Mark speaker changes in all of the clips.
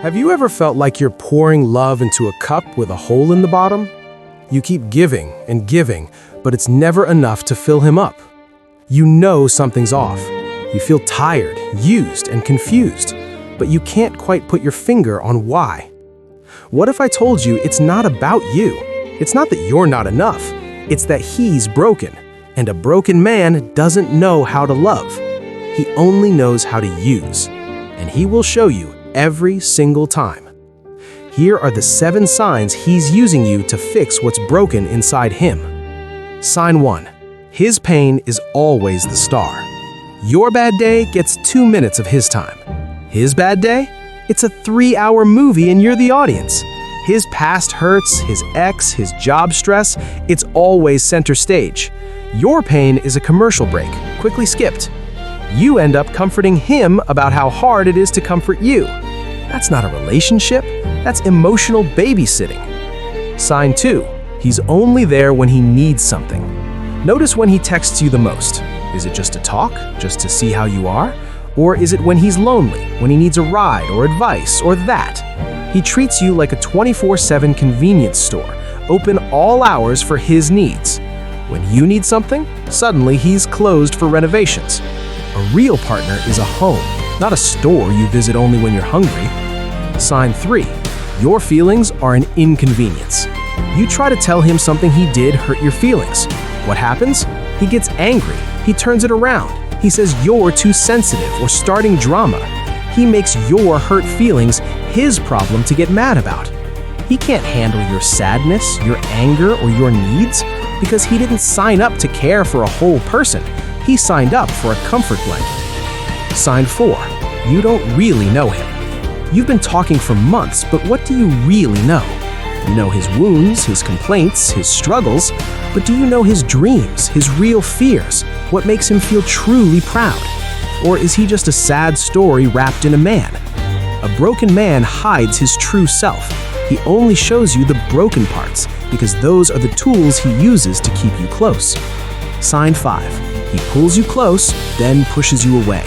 Speaker 1: Have you ever felt like you're pouring love into a cup with a hole in the bottom? You keep giving and giving, but it's never enough to fill him up. You know something's off. You feel tired, used, and confused, but you can't quite put your finger on why. What if I told you it's not about you? It's not that you're not enough. It's that he's broken, and a broken man doesn't know how to love. He only knows how to use, and he will show you every single time. Here are the 7 signs he's using you to fix what's broken inside him. Sign 1. His pain is always the star. Your bad day gets 2 minutes of his time. His bad day? It's a 3-hour movie and you're the audience. His past hurts, his ex, his job stress, it's always center stage. Your pain is a commercial break, quickly skipped. You end up comforting him about how hard it is to comfort you. That's not a relationship, that's emotional babysitting. Sign 2. He's only there when he needs something. Notice when he texts you the most. Is it just to talk, just to see how you are? Or is it when he's lonely, when he needs a ride or advice or that? He treats you like a 24/7 convenience store, open all hours for his needs. When you need something, suddenly he's closed for renovations. A real partner is a home, not a store you visit only when you're hungry. Sign 3. Your feelings are an inconvenience. You try to tell him something he did hurt your feelings. What happens? He gets angry. He turns it around. He says you're too sensitive or starting drama. He makes your hurt feelings his problem to get mad about. He can't handle your sadness, your anger, or your needs because he didn't sign up to care for a whole person. He signed up for a comfort blanket. Sign 4. You don't really know him. You've been talking for months, but what do you really know? You know his wounds, his complaints, his struggles, but do you know his dreams, his real fears, what makes him feel truly proud? Or is he just a sad story wrapped in a man? A broken man hides his true self. He only shows you the broken parts because those are the tools he uses to keep you close. Sign 5. He pulls you close, then pushes you away.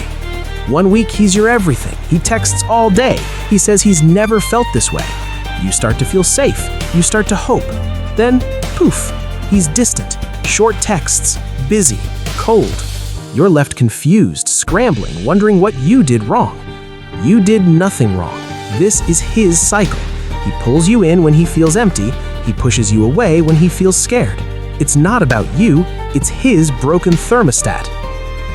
Speaker 1: 1 week he's your everything. He texts all day. He says he's never felt this way. You start to feel safe. You start to hope. Then, poof, he's distant. Short texts, busy, cold. You're left confused, scrambling, wondering what you did wrong. You did nothing wrong. This is his cycle. He pulls you in when he feels empty. He pushes you away when he feels scared. It's not about you, it's his broken thermostat.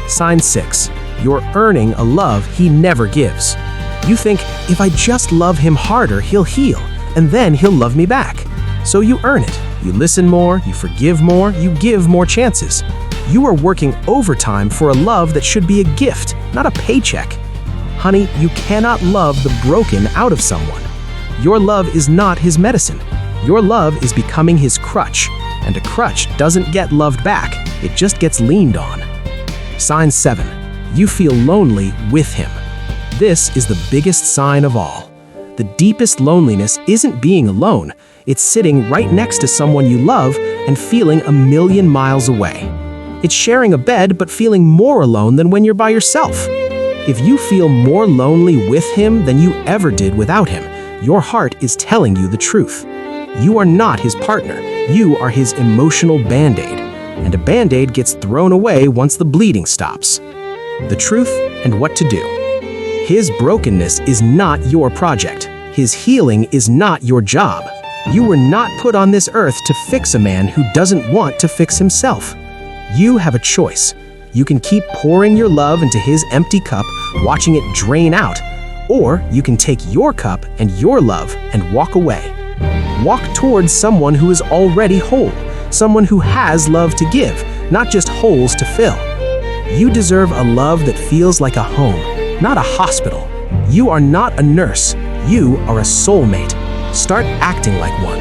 Speaker 1: Sign 6. You're earning a love he never gives. You think, if I just love him harder, he'll heal, and then he'll love me back. So you earn it. You listen more, you forgive more, you give more chances. You are working overtime for a love that should be a gift, not a paycheck. Honey, you cannot love the broken out of someone. Your love is not his medicine. Your love is becoming his crutch, and a crutch doesn't get loved back, it just gets leaned on. Sign 7. You feel lonely with him. This is the biggest sign of all. The deepest loneliness isn't being alone, it's sitting right next to someone you love and feeling a million miles away. It's sharing a bed but feeling more alone than when you're by yourself. If you feel more lonely with him than you ever did without him, your heart is telling you the truth. You are not his partner, you are his emotional band-aid, and a band-aid gets thrown away once the bleeding stops. The truth and what to do. His brokenness is not your project. His healing is not your job. You were not put on this earth to fix a man who doesn't want to fix himself. You have a choice. You can keep pouring your love into his empty cup, watching it drain out, or you can take your cup and your love and walk away. Walk towards someone who is already whole, someone who has love to give, not just holes to fill. You deserve a love that feels like a home, not a hospital. You are not a nurse. You are a soulmate. Start acting like one.